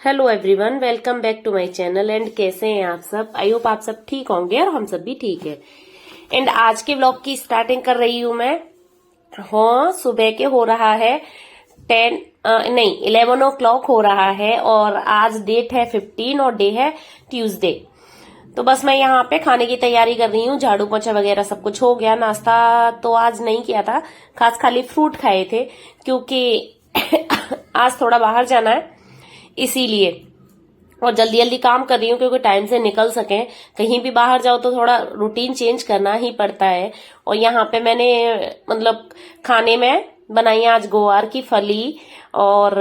Hello everyone, welcome back to my channel. And कैसे हैं आप सब? आई होप आप सब ठीक होंगे और हम सब भी ठीक है। एंड आज के व्लॉग की स्टार्टिंग कर रही हूं मैं। हाँ, सुबह के हो रहा है 11 o'clock हो रहा है और आज डेट है 15 और डे है ट्यूसडे। तो बस मैं यहाँ पे खाने की तैयारी कर रही हूँ। झाड़ू पोछा वगैरह सब कुछ हो गया। नाश्ता तो आज नहीं किया था, खाली फ्रूट खाए थे क्योंकि आज थोड़ा बाहर जाना है इसीलिए। और जल्दी जल्दी काम कर रही हूँ क्योंकि टाइम से निकल सके। कहीं भी बाहर जाओ तो थोड़ा रूटीन चेंज करना ही पड़ता है। और यहाँ पे मैंने मतलब खाने में बनाई आज गुआर की फली। और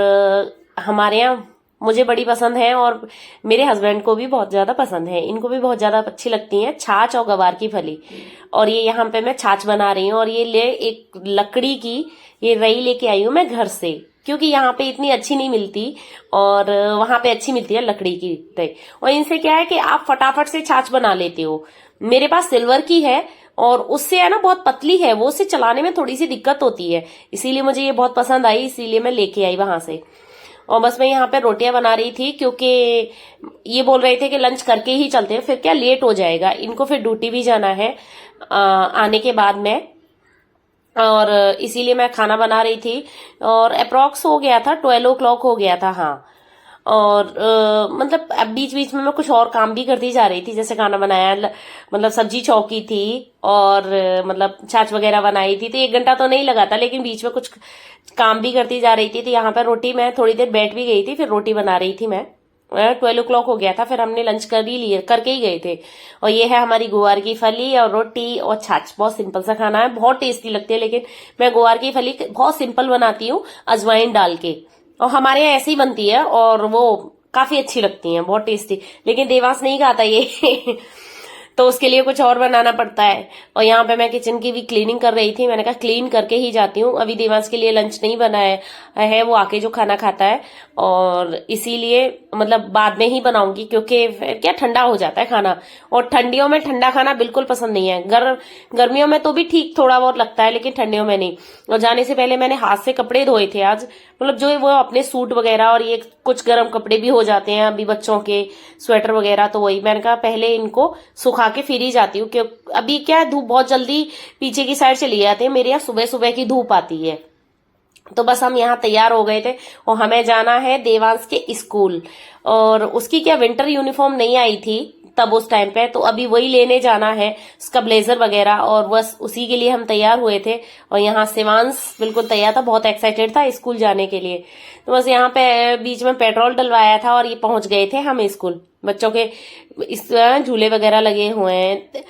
हमारे यहाँ मुझे बड़ी पसंद है और मेरे हस्बैंड को भी बहुत ज्यादा पसंद है। इनको भी बहुत ज्यादा अच्छी लगती है छाछ और गवार की फली। और ये यहाँ पे मैं छाछ बना रही हूँ। और ये एक लकड़ी की ये रई लेके आई हूँ मैं घर से, क्योंकि यहाँ पे इतनी अच्छी नहीं मिलती और वहां पे अच्छी मिलती है लकड़ी की रई। और इनसे क्या है कि आप फटाफट से छाछ बना लेते हो। मेरे पास सिल्वर की है और उससे है ना बहुत पतली है, वो उसे चलाने में थोड़ी सी दिक्कत होती है। इसीलिए मुझे ये बहुत पसंद आई, इसीलिए मैं लेके आई वहां से। और बस मैं यहाँ पे रोटियां बना रही थी क्योंकि ये बोल रहे थे कि लंच करके ही चलते हैं, फिर क्या लेट हो जाएगा। इनको फिर ड्यूटी भी जाना है आने के बाद में। और इसीलिए मैं खाना बना रही थी और अप्रोक्स हो गया था 12 o'clock हो गया था। हाँ, और मतलब अब बीच बीच में मैं कुछ और काम भी करती जा रही थी, जैसे खाना बनाया, मतलब सब्जी छौंकी थी और मतलब छाछ वगैरह बनाई थी। तो 1 घंटा तो नहीं लगा था, लेकिन बीच में कुछ काम भी करती जा रही थी। तो यहाँ पर रोटी मैं थोड़ी देर बैठ भी गई थी, फिर रोटी बना रही थी मैं। 12 o'clock हो गया था, फिर हमने लंच कर ही लिए, करके ही गए थे। और ये है हमारी गुआर की फली और रोटी और छाछ। बहुत सिंपल सा खाना है, बहुत टेस्टी लगती है। लेकिन मैं गुआर की फली बहुत सिंपल बनाती हूँ, अजवाइन डाल के। और हमारे यहाँ ऐसे ही बनती है और वो काफी अच्छी लगती है, बहुत टेस्टी। लेकिन देवांश नहीं खाता ये तो उसके लिए कुछ और बनाना पड़ता है। और यहाँ पे मैं किचन की भी क्लीनिंग कर रही थी। मैंने कहा क्लीन करके ही जाती हूँ। अभी देवांश के लिए लंच नहीं बनाया है, वो आके जो खाना खाता है। और इसीलिए मतलब बाद में ही बनाऊंगी क्योंकि क्या ठंडा हो जाता है खाना। और ठंडियों में ठंडा खाना बिल्कुल पसंद नहीं है। गर्मियों में तो भी ठीक थोड़ा बहुत लगता है, लेकिन ठंडियों में नहीं। और जाने से पहले मैंने हाथ से कपड़े धोए थे आज, मतलब जो वो अपने सूट वगैरह। और ये कुछ गर्म कपड़े भी हो जाते हैं अभी बच्चों के, स्वेटर वगैरह। तो वही मैंने कहा पहले इनको सुखा के फिर ही जाती हूँ, क्योंकि अभी क्या है धूप बहुत जल्दी पीछे की साइड चली जाती है। मेरे यहाँ सुबह सुबह की धूप आती है। तो बस हम यहाँ तैयार हो गए थे और हमें जाना है देवांश के स्कूल। और उसकी क्या विंटर यूनिफॉर्म नहीं आई थी तब उस टाइम पे, तो अभी वही लेने जाना है, उसका ब्लेजर वगैरह। और बस उसी के लिए हम तैयार हुए थे। और यहाँ शिवांश बिल्कुल तैयार था, बहुत एक्साइटेड था स्कूल जाने के लिए। तो बस यहाँ पे बीच में पेट्रोल डलवाया था और ये पहुंच गए थे हम स्कूल। बच्चों के इस झूले वगैरह लगे हुए हैं।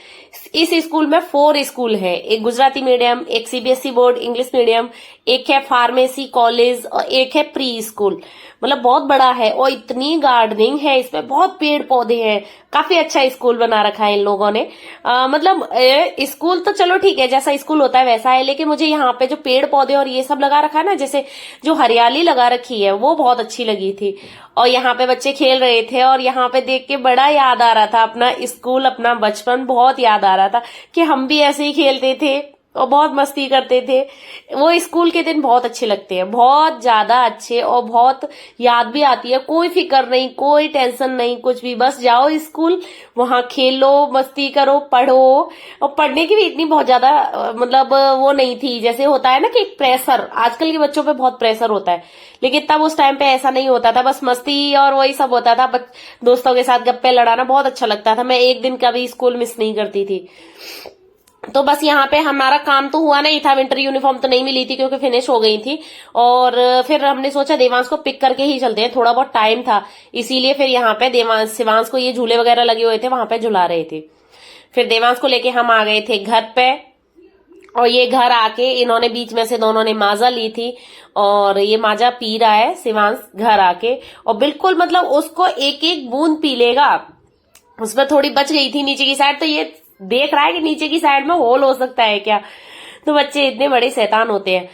इस स्कूल में 4 स्कूल है, एक गुजराती मीडियम, एक सीबीएसई बोर्ड इंग्लिश मीडियम, एक है फार्मेसी कॉलेज और एक है प्री स्कूल। मतलब बहुत बड़ा है और इतनी गार्डनिंग है इसमें, बहुत पेड़ पौधे हैं। काफी अच्छा स्कूल बना रखा है इन लोगों ने। मतलब स्कूल तो चलो ठीक है, जैसा स्कूल होता है वैसा है। लेकिन मुझे यहाँ पे जो पेड़ पौधे और ये सब लगा रखा है ना, जैसे जो हरियाली लगा रखी है, वो बहुत अच्छी लगी थी। और यहाँ पे बच्चे खेल रहे थे और यहाँ पे देख के बड़ा याद आ रहा था अपना स्कूल, अपना बचपन बहुत याद आ रहा था कि हम भी ऐसे ही खेलते थे और बहुत मस्ती करते थे। वो स्कूल के दिन बहुत अच्छे लगते हैं, बहुत ज्यादा अच्छे। और बहुत याद भी आती है। कोई फिक्र नहीं, कोई टेंशन नहीं, कुछ भी, बस जाओ स्कूल, वहां खेलो, मस्ती करो, पढ़ो। और पढ़ने की भी इतनी बहुत ज्यादा मतलब वो नहीं थी, जैसे होता है ना कि प्रेशर, आजकल के बच्चों पे बहुत प्रेशर होता है। लेकिन तब उस टाइम पे ऐसा नहीं होता था, बस मस्ती और वही सब होता था। दोस्तों के साथ गप्पे लड़ाना बहुत अच्छा लगता था। मैं एक दिन का भी स्कूल मिस नहीं करती थी। तो बस यहाँ पे हमारा काम तो हुआ नहीं था, विंटर यूनिफॉर्म तो नहीं मिली थी क्योंकि फिनिश हो गई थी। और फिर हमने सोचा देवांश को पिक करके ही चलते हैं, थोड़ा बहुत टाइम था इसीलिए। फिर यहाँ पे शिवांश को ये झूले वगैरह लगे हुए थे, वहां पे झुला रहे थे। फिर देवांश को लेके हम आ गए थे घर पे। और ये घर आके इन्होंने बीच में से दोनों ने माजा ली थी और ये माजा पी रहा है शिवांश घर आके। और बिल्कुल मतलब उसको एक एक बूंद पी लेगा। उसमें थोड़ी बच गई थी नीचे की साइड, तो ये देख रहा है कि नीचे की साइड में होल हो सकता है क्या। तो बच्चे इतने बड़े शैतान होते हैं।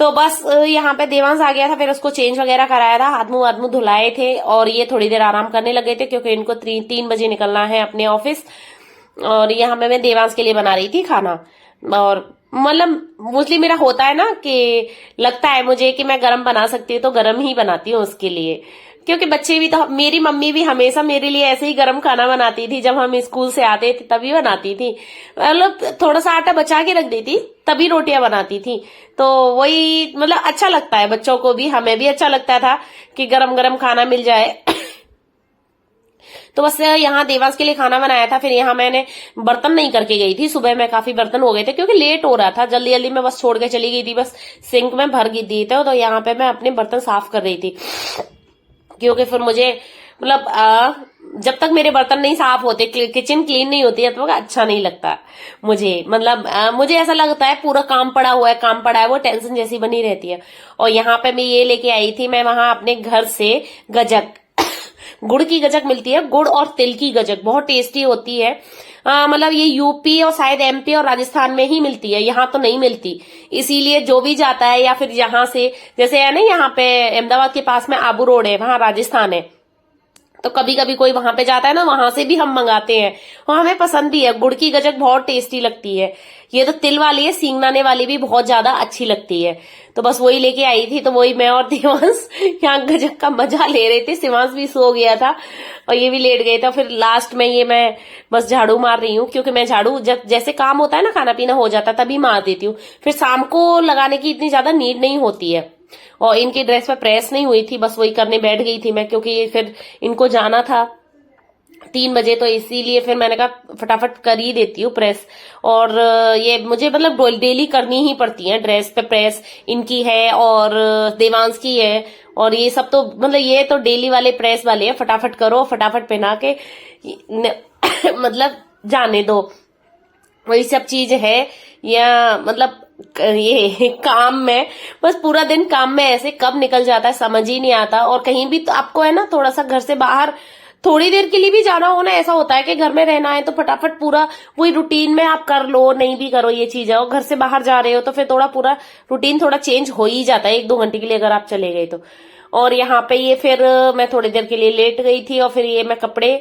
तो बस यहाँ पे देवांश आ गया था, फिर उसको चेंज वगैरह कराया था, हाथ मुंह धुलाए थे। और ये थोड़ी देर आराम करने लगे थे क्योंकि इनको 3 बजे निकलना है अपने ऑफिस। और यहाँ पे मैं देवांश के लिए बना रही थी खाना। और मतलब मोस्टली मेरा होता है ना कि लगता है मुझे कि मैं गरम बना सकती हूँ तो गरम ही बनाती हूँ उसके लिए, क्योंकि बच्चे भी तो, मेरी मम्मी भी हमेशा मेरे लिए ऐसे ही गरम खाना बनाती थी, जब हम स्कूल से आते थे तभी बनाती थी, मतलब थोड़ा सा आटा बचा के रख देती तभी रोटियां बनाती थी। तो वही मतलब अच्छा लगता है बच्चों को भी, हमें भी अच्छा लगता था कि गरम गरम खाना मिल जाए। तो बस यहाँ देवांश के लिए खाना बनाया था। फिर यहाँ मैंने बर्तन नहीं करके गई थी, सुबह में काफी बर्तन हो गए थे क्योंकि लेट हो रहा था, जल्दी जल्दी में बस छोड़ के चली गई थी, बस सिंक में भर गई थी। तो यहाँ पे मैं अपने बर्तन साफ कर रही थी, क्योंकि फिर मुझे मतलब जब तक मेरे बर्तन नहीं साफ होते, किचन क्लीन नहीं होती है, तो अच्छा नहीं लगता मुझे। मतलब मुझे ऐसा लगता है पूरा काम पड़ा हुआ है, काम पड़ा है, वो टेंशन जैसी बनी रहती है। और यहाँ पे मैं ये लेके आई थी, मैं वहां अपने घर से गजक गुड़ की गजक मिलती है, गुड़ और तिल की गजक, बहुत टेस्टी होती है। मतलब ये यूपी और शायद एमपी और राजस्थान में ही मिलती है, यहाँ तो नहीं मिलती। इसीलिए जो भी जाता है या फिर यहाँ से, जैसे है ना यहाँ पे अहमदाबाद के पास में आबू रोड है, वहां राजस्थान है, तो कभी कभी कोई वहां पे जाता है ना, वहां से भी हम मंगाते हैं और हमें पसंद भी है। गुड़ की गजक बहुत टेस्टी लगती है। ये तो तिल वाली है, सींगनाने वाली भी बहुत ज्यादा अच्छी लगती है। तो बस वही लेके आई थी, तो वही मैं और देवांश यहाँ गजक का मजा ले रहे थे। शिवांश भी सो गया था और ये भी लेट गए थे। फिर लास्ट में ये मैं बस झाड़ू मार रही हूँ, क्योंकि मैं झाड़ू जब जैसे काम होता है ना, खाना पीना हो जाता तभी मार देती हूँ, फिर शाम को लगाने की इतनी ज्यादा नीड नहीं होती है। और इनकी ड्रेस पे प्रेस नहीं हुई थी, बस वही करने बैठ गई थी मैं, क्योंकि फिर इनको जाना था 3 बजे, तो इसीलिए फिर मैंने कहा फटाफट कर ही देती हूँ प्रेस। और ये मुझे मतलब डेली करनी ही पड़ती है, ड्रेस पे प्रेस इनकी है और देवांश की है, और ये सब तो मतलब ये तो डेली वाले प्रेस वाले हैं, फटाफट करो फटाफट पहना के मतलब जाने दो, वही सब चीज है। या मतलब ये काम में बस पूरा दिन काम में ऐसे कब निकल जाता है समझ ही नहीं आता। और कहीं भी तो आपको है ना थोड़ा सा घर से बाहर थोड़ी देर के लिए भी जाना हो ना, ऐसा होता है कि घर में रहना है तो फटाफट पूरा वही रूटीन में आप कर लो, नहीं भी करो ये चीज है। और घर से बाहर जा रहे हो तो फिर थोड़ा पूरा रूटीन थोड़ा चेंज हो ही जाता है 1-2 घंटे के लिए अगर आप चले गए तो। और यहाँ पे ये फिर मैं थोड़ी देर के लिए लेट गई थी, और फिर ये मैं कपड़े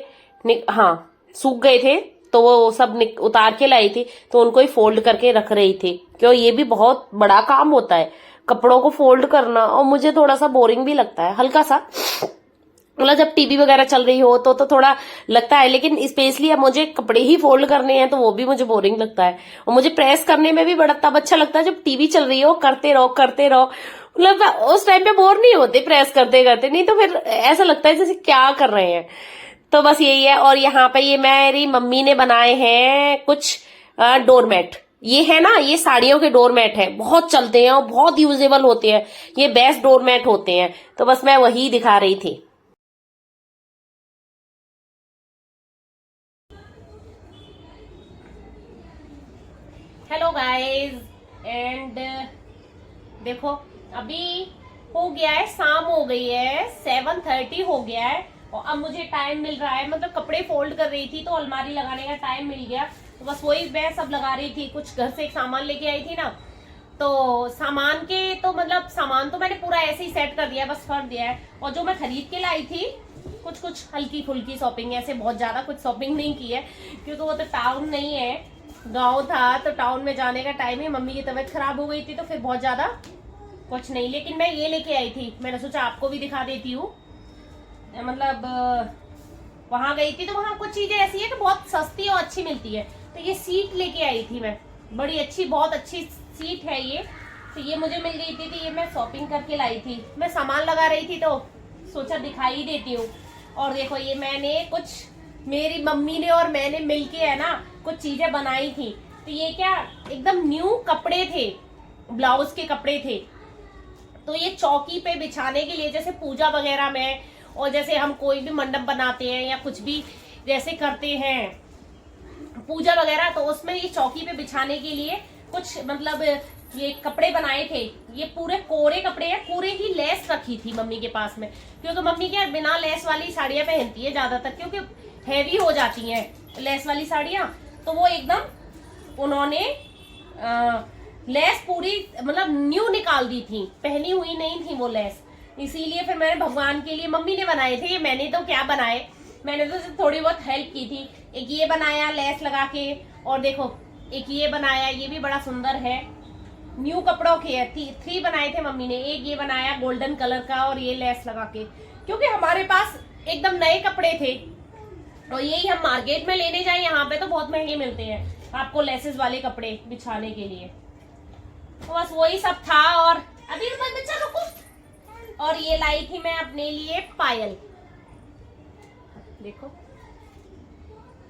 हाँ सूख गए थे तो वो सब उतार के लाई थी, तो उनको ही फोल्ड करके रख रही थी, क्यों ये भी बहुत बड़ा काम होता है कपड़ों को फोल्ड करना। और मुझे थोड़ा सा बोरिंग भी लगता है हल्का सा, मतलब जब टीवी वगैरह चल रही हो तो थोड़ा लगता है, लेकिन स्पेशली अब मुझे कपड़े ही फोल्ड करने हैं तो वो भी मुझे बोरिंग लगता है। और मुझे प्रेस करने में भी बड़ा तब अच्छा लगता है जब टीवी चल रही हो, करते रहो करते रहो, मतलब उस टाइम पे बोर नहीं होते प्रेस करते करते, नहीं तो फिर ऐसा लगता है जैसे क्या कर रहे हैं। तो बस यही है। और यहाँ पे ये मेरी मम्मी ने बनाए हैं कुछ डोरमेट, ये है ना, ये साड़ियों के डोरमेट है, बहुत चलते हैं और बहुत यूजेबल होते हैं, ये बेस्ट डोरमेट होते हैं। तो बस मैं वही दिखा रही थी। हेलो गाइस, एंड देखो अभी हो गया है, शाम हो गई है, 7:30 हो गया है, और अब मुझे टाइम मिल रहा है, मतलब कपड़े फोल्ड कर रही थी तो अलमारी लगाने का टाइम मिल गया, तो बस वही मैं सब लगा रही थी। कुछ घर से एक सामान लेके आई थी ना, तो सामान के तो मतलब सामान तो मैंने पूरा ऐसे ही सेट कर दिया, बस कर दिया है। और जो मैं खरीद के लाई थी कुछ हल्की फुल्की शॉपिंग, ऐसे बहुत ज्यादा कुछ शॉपिंग नहीं की है, क्योंकि वो तो टाउन नहीं है, गाँव था, तो टाउन में जाने का टाइम है। मम्मी की तबीयत खराब हो गई थी तो फिर बहुत ज्यादा कुछ नहीं, लेकिन मैं ये लेके आई थी, मैंने सोचा आपको भी दिखा देती हूँ। मतलब वहां गई थी तो वहां कुछ चीजें ऐसी है कि बहुत सस्ती और अच्छी मिलती है, तो ये सीट लेके आई थी मैं, बड़ी अच्छी, बहुत अच्छी सीट है ये, तो ये मुझे मिल गई थी, तो ये मैं शॉपिंग करके लाई थी। मैं सामान लगा रही थी तो सोचा दिखाई ही देती हूँ। और देखो ये मैंने कुछ, मेरी मम्मी ने और मैंने मिलके है ना कुछ चीजें बनाई थी, तो ये क्या एकदम न्यू कपड़े थे, ब्लाउज के कपड़े थे, तो ये चौकी पे बिछाने के लिए, जैसे पूजा वगैरह में, और जैसे हम कोई भी मंडप बनाते हैं या कुछ भी जैसे करते हैं पूजा वगैरह, तो उसमें ये चौकी पे बिछाने के लिए कुछ मतलब ये कपड़े बनाए थे। ये पूरे कोरे कपड़े हैं, पूरे ही लेस रखी थी मम्मी के पास में, क्योंकि मम्मी क्या बिना लेस वाली साड़ियां पहनती है ज्यादातर, क्योंकि हैवी हो जाती हैं लेस वाली साड़ियां, तो वो एकदम उन्होंने लेस पूरी मतलब न्यू निकाल दी थी, पहनी हुई नहीं थी वो लेस, इसीलिए फिर मैंने भगवान के लिए, मम्मी ने बनाए थे, मैंने तो क्या बनाए, मैंने तो थोड़ी बहुत हेल्प की थी। एक ये बनाया लेस लगा के, और देखो एक ये बनाया, ये भी बड़ा सुंदर है, न्यू कपड़ों के है। 3 बनाए थे मम्मी ने। एक ये बनाया गोल्डन कलर का और ये लेस लगा के, क्योंकि हमारे पास एकदम नए कपड़े थे और यही हम मार्केट में लेने जाए यहाँ पे तो बहुत महंगे मिलते हैं आपको लेसेस वाले कपड़े बिछाने के लिए। तो बस वही सब था। और अभी बच्चा रुको, और ये लाई थी मैं अपने लिए पायल, देखो।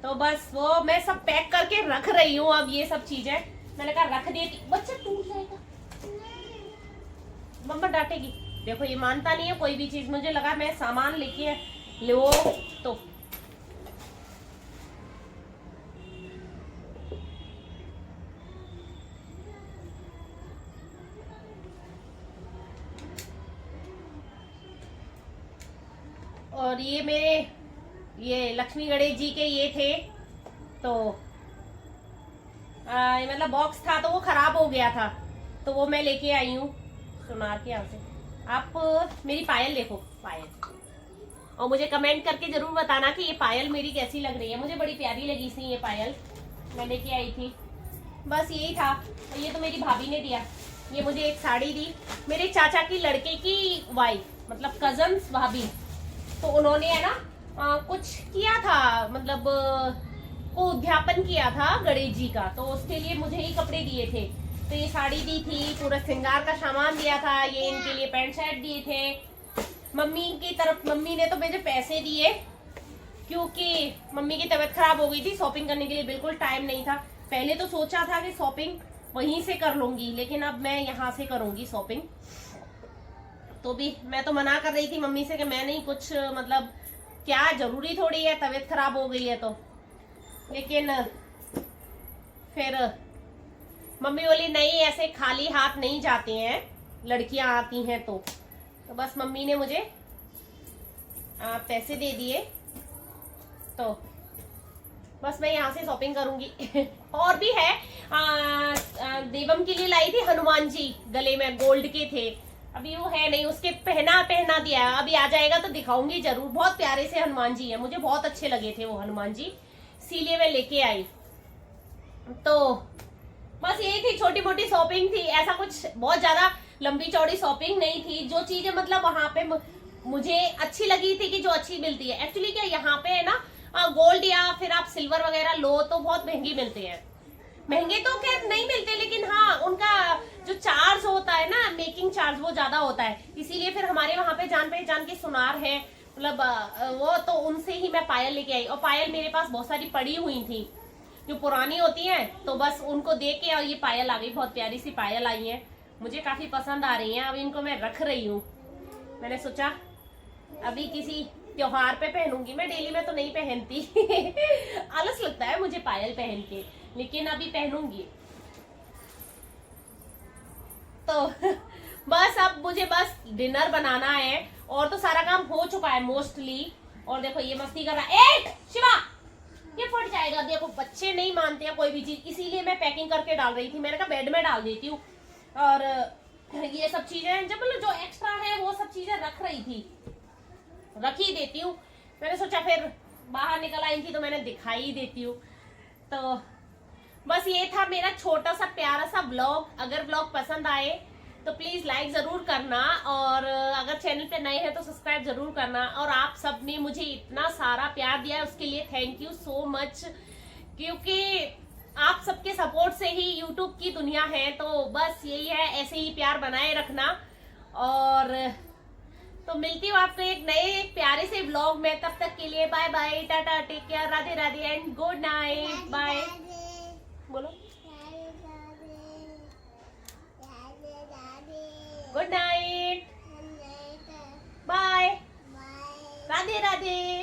तो बस वो मैं सब पैक करके रख रही हूँ। अब ये सब चीजें मैंने कहा रख देती, बच्चा टूट जाएगा, मम्मा डांटेगी। देखो ये मानता नहीं है कोई भी चीज, मुझे लगा मैं सामान लेके लो तो। और ये मेरे ये लक्ष्मी गणेश जी के ये थे, तो मतलब बॉक्स था तो वो खराब हो गया था, तो वो मैं लेके आई हूँ सुनार के यहाँ से। आप मेरी पायल देखो, पायल, और मुझे कमेंट करके जरूर बताना कि ये पायल मेरी कैसी लग रही है। मुझे बड़ी प्यारी लगी थी ये पायल, मैं लेके आई थी। बस यही था। और ये तो मेरी भाभी ने दिया, ये मुझे एक साड़ी दी, मेरे चाचा की लड़के की वाइफ, मतलब कजन्स भाभी, तो उन्होंने है ना कुछ किया था, मतलब को उद्यापन किया था गणेश जी का, तो उसके लिए मुझे ही कपड़े दिए थे। तो ये साड़ी दी थी, पूरा श्रृंगार का सामान दिया था, ये इनके लिए पैंट शर्ट दिए थे। मम्मी की तरफ मम्मी ने तो मुझे पैसे दिए, क्योंकि मम्मी की तबीयत खराब हो गई थी, शॉपिंग करने के लिए बिल्कुल टाइम नहीं था। पहले तो सोचा था कि शॉपिंग वहीं से कर लूंगी, लेकिन अब मैं यहाँ से करूंगी शॉपिंग। तो भी मैं तो मना कर रही थी मम्मी से कि मैं नहीं, कुछ मतलब क्या जरूरी थोड़ी है, तबीयत खराब हो गई है तो। लेकिन फिर मम्मी बोली नहीं, ऐसे खाली हाथ नहीं जाते हैं, लड़कियां आती हैं तो बस मम्मी ने मुझे पैसे दे दिए, तो बस मैं यहाँ से शॉपिंग करूंगी। और भी है, देवम के लिए लाई थी हनुमान जी, गले में गोल्ड के थे, अभी वो है नहीं, उसके पहना दिया है, अभी आ जाएगा तो दिखाऊंगी जरूर। बहुत प्यारे से हनुमान जी है, मुझे बहुत अच्छे लगे थे वो हनुमान जी, इसीलिए मैं लेके आई। तो बस यही थी, छोटी मोटी शॉपिंग थी, ऐसा कुछ बहुत ज्यादा लंबी चौड़ी शॉपिंग नहीं थी। जो चीजें मतलब वहां पे मुझे अच्छी लगी थी, कि जो अच्छी मिलती है एक्चुअली, क्या यहाँ पे है ना गोल्ड या फिर आप सिल्वर वगैरह लो तो बहुत महंगी मिलते हैं। महंगे तो खैर नहीं मिलते, लेकिन हाँ उनका जो चार्ज होता है ना, मेकिंग चार्ज, वो ज्यादा होता है। इसीलिए फिर हमारे वहां पे जान पहचान के सुनार है, मतलब वो, तो उनसे ही मैं पायल लेके आई। और पायल मेरे पास बहुत सारी पड़ी हुई थी जो पुरानी होती हैं, तो बस उनको दे के और ये पायल आ गई, बहुत प्यारी सी पायल आई है, मुझे काफी पसंद आ रही है। अब इनको मैं रख रही हूँ, मैंने सोचा अभी किसी त्योहार पे पहनूंगी, मैं डेली में तो नहीं पहनती। आलस लगता है मुझे पायल पहन के, लेकिन अभी पहनूंगी। तो बस अब मुझे बस डिनर बनाना है, और तो सारा काम हो चुका है मोस्टली। और देखो ये मस्ती कर रहा है, शिवा ये फट जाएगा। देखो बच्चे नहीं मानते हैं कोई भी चीज, इसीलिए मैं पैकिंग करके डाल रही थी, मैंने कहा बेड में डाल देती हूँ। और ये सब चीजें जब मतलब जो एक्स्ट्रा है वो सब चीजें रख रही थी, रख ही देती हूँ। मैंने सोचा फिर बाहर निकल आई थी तो मैंने दिखाई देती हूँ। तो बस ये था मेरा छोटा सा प्यारा सा ब्लॉग। अगर ब्लॉग पसंद आए तो प्लीज लाइक जरूर करना, और अगर चैनल पे नए हैं तो सब्सक्राइब जरूर करना। और आप सब ने मुझे इतना सारा प्यार दिया है, उसके लिए थैंक यू सो मच, क्योंकि आप सबके सपोर्ट से ही यूट्यूब की दुनिया है। तो बस यही है, ऐसे ही प्यार बनाए रखना। और तो मिलती हूँ आपको एक नए प्यारे से व्लॉग में, तब तक के लिए bye bye, tata, take care, Radhe Radhe and good night, bye. बोलो good night, bye, Radhe Radhe.